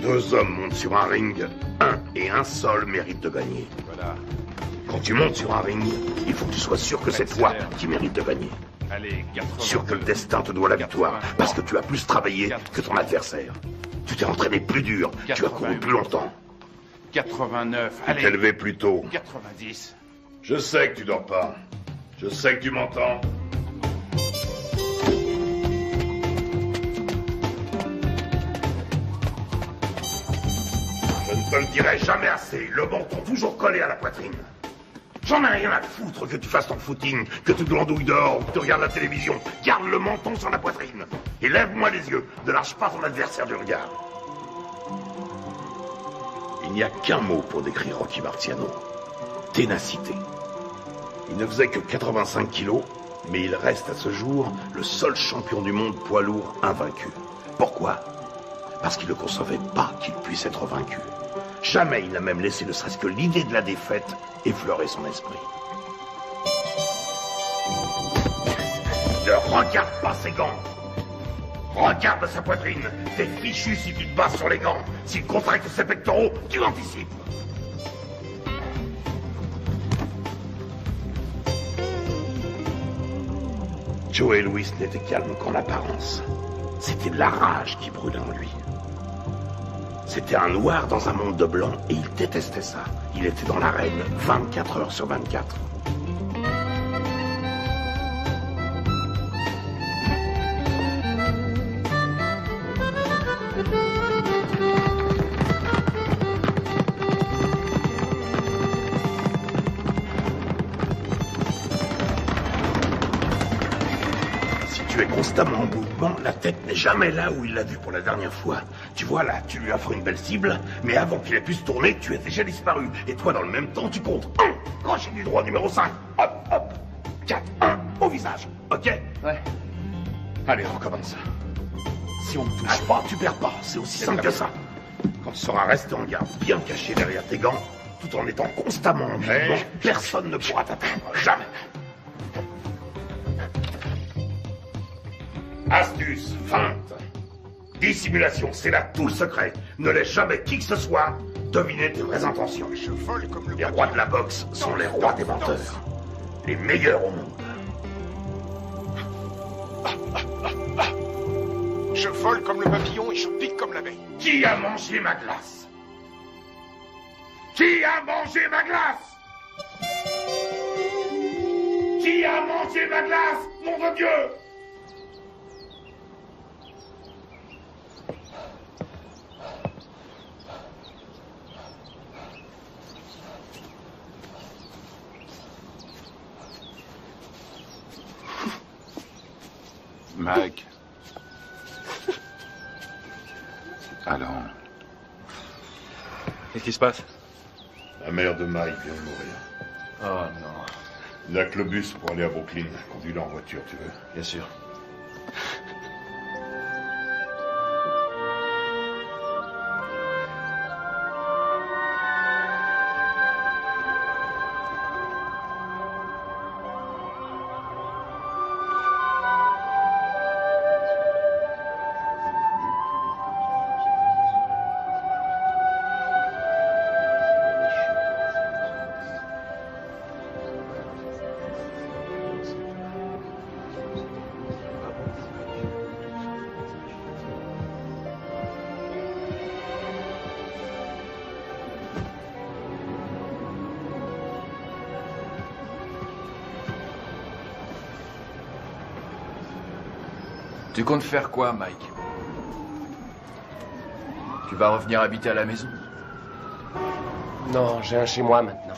2 hommes montent sur un ring, un et un seul mérite de gagner. Voilà. Quand tu montes sur un ring, il faut que tu sois sûr que c'est toi qui mérites de gagner. Allez, 80. Sûr que le destin te doit la victoire, parce que tu as plus travaillé que ton adversaire. Tu t'es entraîné plus dur, tu as couru plus longtemps. 89, Tu allez. t'es levé plus tôt. 90. Je sais que tu dors pas. Je sais que tu m'entends. Je ne te le dirai jamais assez. Le menton toujours collé à la poitrine. J'en ai rien à foutre que tu fasses ton footing, que tu glandouilles dehors ou que tu regardes la télévision. Garde le menton sur la poitrine. Et lève-moi les yeux. Ne lâche pas ton adversaire du regard. Il n'y a qu'un mot pour décrire Rocky Marciano. Ténacité. Il ne faisait que 85 kilos, mais il reste à ce jour le seul champion du monde poids lourd invaincu. Pourquoi? Parce qu'il ne concevait pas qu'il puisse être vaincu. Jamais il n'a même laissé ne serait-ce que l'idée de la défaite effleurer son esprit. Ne regarde pas ses gants. Regarde sa poitrine. T'es fichu si tu te bases sur les gants. S'il contracte ses pectoraux, tu anticipes. Joe Louis n'était calme qu'en apparence. C'était la rage qui brûlait en lui. C'était un noir dans un monde de blanc et il détestait ça. Il était dans l'arène 24 heures sur 24. Constamment en mouvement, la tête n'est jamais là où il l'a vue pour la dernière fois. Tu vois là, tu lui offres une belle cible, mais avant qu'il ait pu se tourner, tu es déjà disparu. Et toi, dans le même temps, tu comptes 1, crochet du droit numéro 5, hop, hop, 4, 1, au visage, ok? Ouais. Allez, recommence. Si on ne touche pas, tu perds pas, c'est aussi simple que ça. Quand tu sauras rester en garde, bien caché derrière tes gants, tout en étant constamment en mouvement, personne ne pourra t'atteindre, jamais. Astuce, feinte, dissimulation, c'est là tout le secret. Ne laisse jamais qui que ce soit deviner tes vraies intentions. Je vole comme le Les rois de la boxe sont les rois des menteurs. Les meilleurs au monde. Je vole comme le papillon et je pique comme l'abeille. Qui a mangé ma glace? Qui a mangé ma glace? Qui a mangé ma glace? Nom de Dieu! Mike. Alors. Qu'est-ce qui se passe? La mère de Mike vient de mourir. Oh non. Il n'a que le bus pour aller à Brooklyn. Conduis-le en voiture, tu veux? Bien sûr. Tu comptes faire quoi, Mike? Tu vas revenir habiter à la maison? Non, j'ai un chez moi maintenant.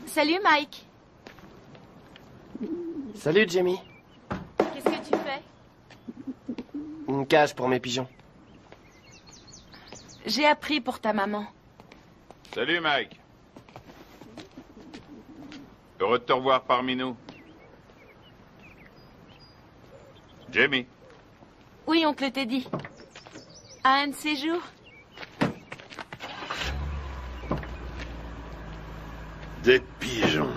Salut Mike. Salut Jamie. Qu'est-ce que tu fais? une cage pour mes pigeons. J'ai appris pour ta maman. Salut, Mike. Heureux de te revoir parmi nous. Jamie. Oui, oncle Teddy. À un de ces jours. Des pigeons.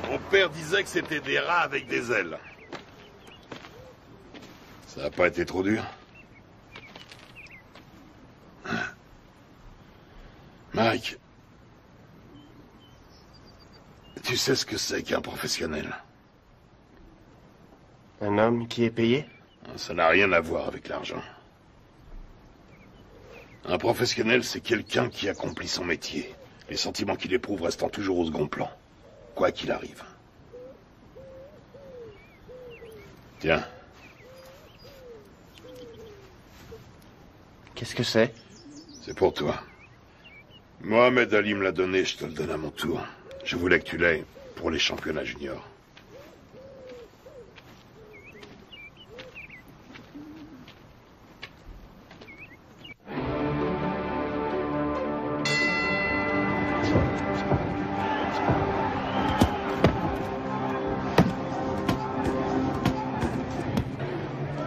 Mon père disait que c'était des rats avec des ailes. Ça n'a pas été trop dur? Mike, tu sais ce que c'est qu'un professionnel? Un homme qui est payé? Ça n'a rien à voir avec l'argent. Un professionnel, c'est quelqu'un qui accomplit son métier. Les sentiments qu'il éprouve restant toujours au second plan, quoi qu'il arrive. Tiens. Qu'est-ce que c'est? C'est pour toi. Mohamed Ali me l'a donné, je te le donne à mon tour. Je voulais que tu l'aies pour les championnats juniors.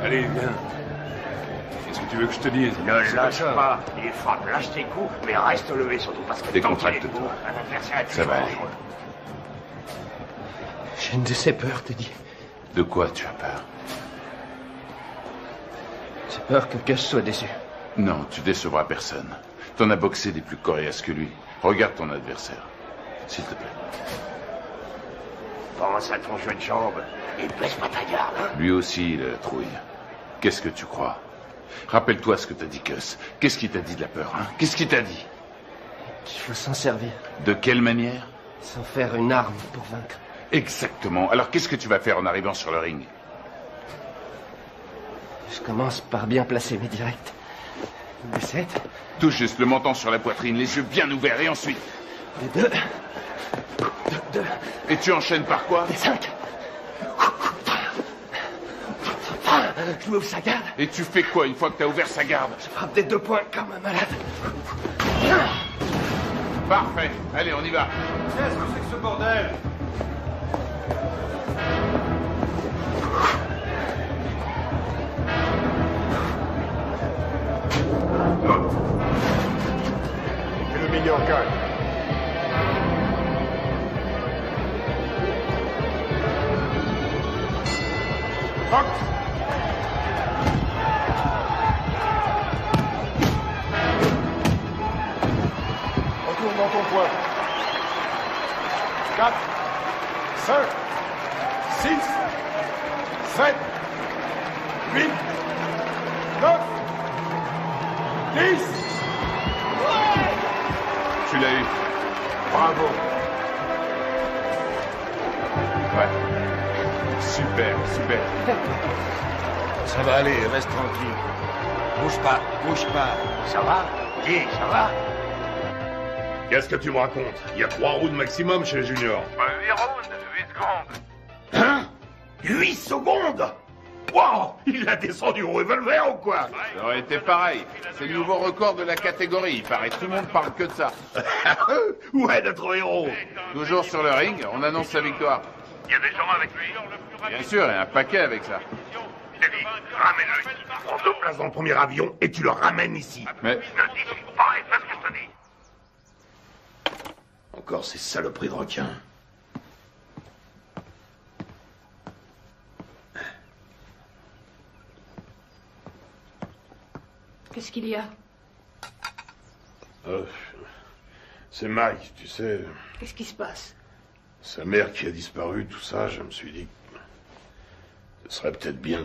Allez, viens. Qu'est-ce que tu veux que je te dise? Ne lâche pas. Il frappe, lâche tes coups, mais reste levé surtout parce que Décontracte-toi. un adversaire est Ça va plus aller. dangereux. J'ai une de ces peurs, Teddy. De quoi tu as peur? J'ai peur que Gus soit déçu. Non, tu décevras personne. T'en as boxé des plus coriaces que lui. Regarde ton adversaire. S'il te plaît. Pense à ton jeu de jambes et baisse pas ta garde. Hein. Lui aussi, il a la trouille. Qu'est-ce que tu crois? Rappelle-toi ce que t'as dit, Gus. Qu'est-ce qu'il t'a dit de la peur, hein? Qu'est-ce qu'il t'a dit? Qu'il faut s'en servir. De quelle manière? Sans faire une arme pour vaincre. Exactement. Alors qu'est-ce que tu vas faire en arrivant sur le ring? Je commence par bien placer mes directs. Des 7. Tout juste le menton sur la poitrine, les yeux bien ouverts, et ensuite? Des 2. Deux. Et tu enchaînes par quoi? Des 5. Je m'ouvre sa garde. Et tu fais quoi une fois que t'as ouvert sa garde? Je frappe des 2 points comme un malade. Parfait. Allez, on y va. Qu'est-ce que c'est que ce bordel? Et le meilleur gagne. Box. Retourne dans ton coin. 4, 5, 6, 7, 8, 9, 10. Tu l'as eu. Bravo. Ouais. Super, super. Ça va aller, reste tranquille. Bouge pas, bouge pas. Ça va? Dis, ça va? Qu'est-ce que tu me racontes? Il y a 3 rounds maximum chez les juniors. 8 rounds, 8 secondes. Hein? 8 secondes? Wow! Il l'a descendu au revolver ou quoi? Ça aurait été pareil. C'est le nouveau record de la catégorie. Il paraît tout le monde parle que de ça. Où est notre héros? Toujours sur le ring, on annonce sa victoire. Il y a des gens avec lui. Bien sûr, il y a un paquet avec ça. Teddy, ramène-le ici. Prends 2 places dans le premier avion et tu le ramènes ici. Mais Ne discute pas et fais ce que je te dis. Encore ces saloperies de requins. Qu'est-ce qu'il y a? C'est Mike, tu sais. Qu'est-ce qui se passe? Sa mère qui a disparu, tout ça, je me suis dit que ce serait peut-être bien